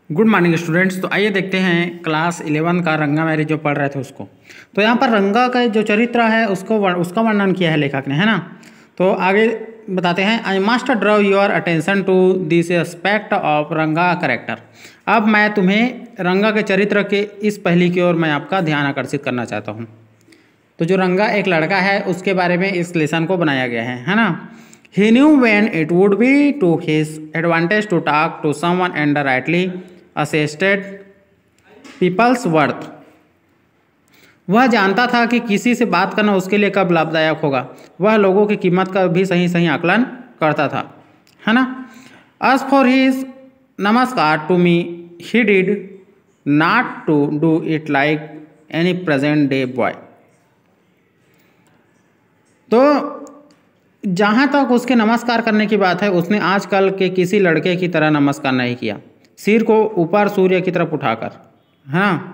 Good morning students. तो आइए देखते हैं क्लास 11 का रंगा मैरिज जो पढ़ रहे थे उसको। तो यहाँ पर रंगा का जो चरित्र है उसका वर्णन किया है लेखक ने, है ना। तो आगे बताते हैं, I must draw your attention to this aspect of Ranga character. अब मैं तुम्हें रंगा के चरित्र के इस पहली की ओर मैं आपका ध्यान आकर्षित करना चाहता हूँ। तो जो रंगा एक लड़का है उसके बारे में इस लेसन को बनाया गया है ना। He knew when it would be to his advantage to talk to someone and rightly assessed people's worth। वह जानता था कि किसी से बात करना उसके लिए कब लाभदायक होगा। वह लोगों की कीमत का भी सही सही आकलन करता था, है ना। As for his नमस्कार to me, he did not to do it like any present day boy। तो जहाँ तक उसके नमस्कार करने की बात है, उसने आजकल के किसी लड़के की तरह नमस्कार नहीं किया, सिर को ऊपर सूर्य की तरफ उठाकर, है ना।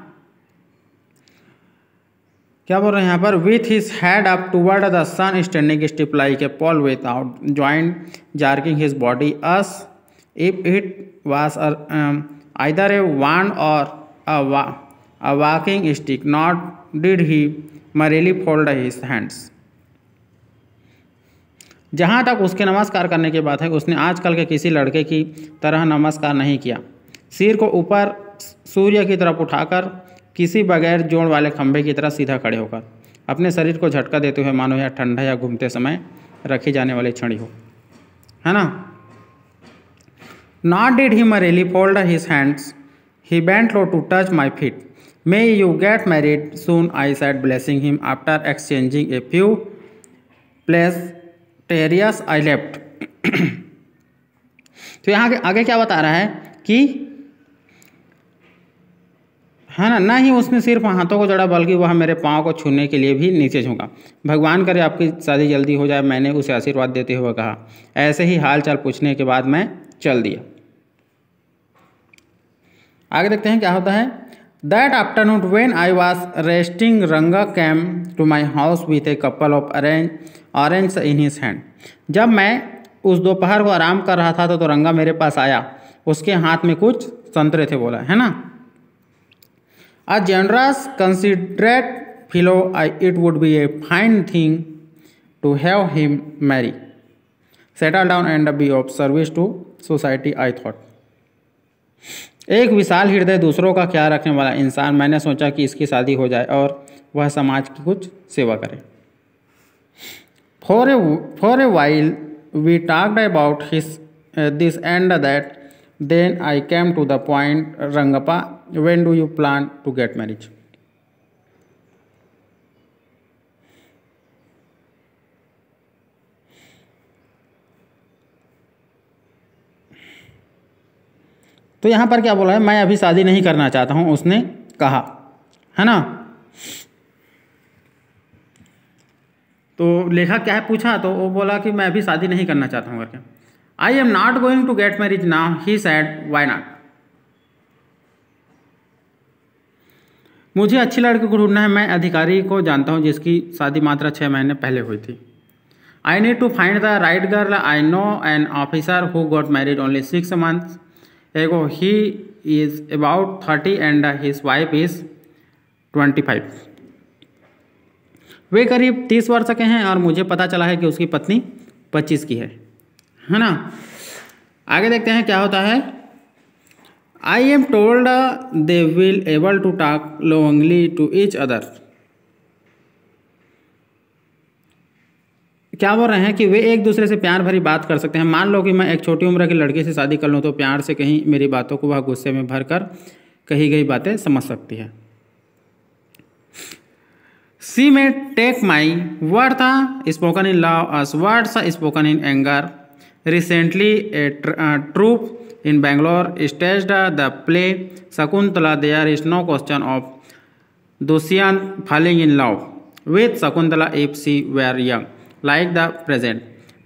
क्या बोल रहे हैं यहाँ पर, with his head up toward the sun standing stiff like a pole without joint jerking his body as if it was either a wand or a walking stick, not did he merely fold his hands. जहाँ तक उसके नमस्कार करने की बात है, उसने आजकल के किसी लड़के की तरह नमस्कार नहीं किया, सिर को ऊपर सूर्य की तरफ उठाकर, किसी बगैर जोड़ वाले खंभे की तरह सीधा खड़े होकर, अपने शरीर को झटका देते हुए मानो यह ठंडा या घूमते समय रखी जाने वाली छड़ी हो, है ना। Not did he merely fold his hands, he bent low to touch my feet, may you get married soon, I said blessing him after exchanging a few pleasantries I left. तो यहाँ आगे क्या बता रहा है कि, है ना, ना ही उसने सिर्फ हाथों को जोड़ा बल्कि वह मेरे पाँव को छूने के लिए भी नीचे झुका। भगवान करे आपकी शादी जल्दी हो जाए, मैंने उसे आशीर्वाद देते हुए कहा। ऐसे ही हाल चाल पूछने के बाद मैं चल दिया। आगे देखते हैं क्या होता है। That afternoon when I was resting, Ranga came to my house with a couple of orange in his hand. जब मैं उस दोपहर को आराम कर रहा था तो रंगा मेरे पास आया, उसके हाथ में कुछ संतरे थे, बोला, है ना। A generous considerate fellow, it would be a fine thing to have him marry, settle down and be of service to society, I thought. एक विशाल हृदय, दूसरों का ख्याल रखने वाला इंसान, मैंने सोचा कि इसकी शादी हो जाए और वह समाज की कुछ सेवा करे। For a while we talked about this and that. Then I came to the point, Rangappa, when do you plan to get married? तो यहाँ पर क्या बोला है, मैं अभी शादी नहीं करना चाहता हूँ, उसने कहा, है ना। तो लेखक क्या है पूछा, तो वो बोला कि मैं अभी शादी नहीं करना चाहता हूँ करके। I am not going to get marriage now, he said, why not. मुझे अच्छी लड़की को ढूंढना है, मैं अधिकारी को जानता हूँ जिसकी शादी मात्र 6 महीने पहले हुई थी। I need to find the right girl, I know an officer who got married only 6 months ago, he is about 30 and his wife is 25। वे करीब 30 वर्ष के हैं और मुझे पता चला है कि उसकी पत्नी 25 की है ना। आगे देखते हैं क्या होता है। I am told they will able to talk lovingly to each other. क्या बोल रहे हैं कि वे एक दूसरे से प्यार भरी बात कर सकते हैं। मान लो कि मैं एक छोटी उम्र की लड़की से शादी कर लूँ तो प्यार से कहीं मेरी बातों को वह गुस्से में भरकर कही गई बातें समझ सकती है। She may take my words spoken in love as words spoken in anger. Recently, a troupe in Bangalore staged the play Shakuntala. There is no question of Dushyant falling in love with Shakuntala if she were young, like the present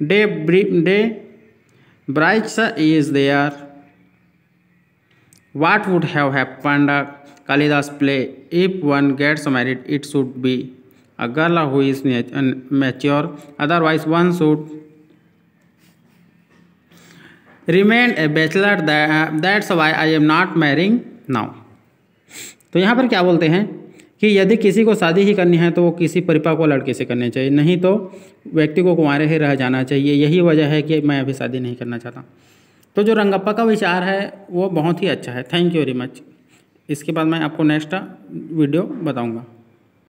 day. Bryce is there. What would have happened? Kalidas play, if one gets married, it should be a girl who is mature, otherwise one should remain A bachelor, that's why I am not marrying now. तो यहाँ पर क्या बोलते हैं कि यदि किसी को शादी ही करनी है तो वो किसी परिपक्व लड़के से करनी चाहिए, नहीं तो व्यक्ति को कुंवारे ही रह जाना चाहिए। यही वजह है कि मैं अभी शादी नहीं करना चाहता। तो जो रंगप्पा का विचार है वो बहुत ही अच्छा है। Thank you very much. इसके बाद मैं आपको नेक्स्ट वीडियो बताऊंगा।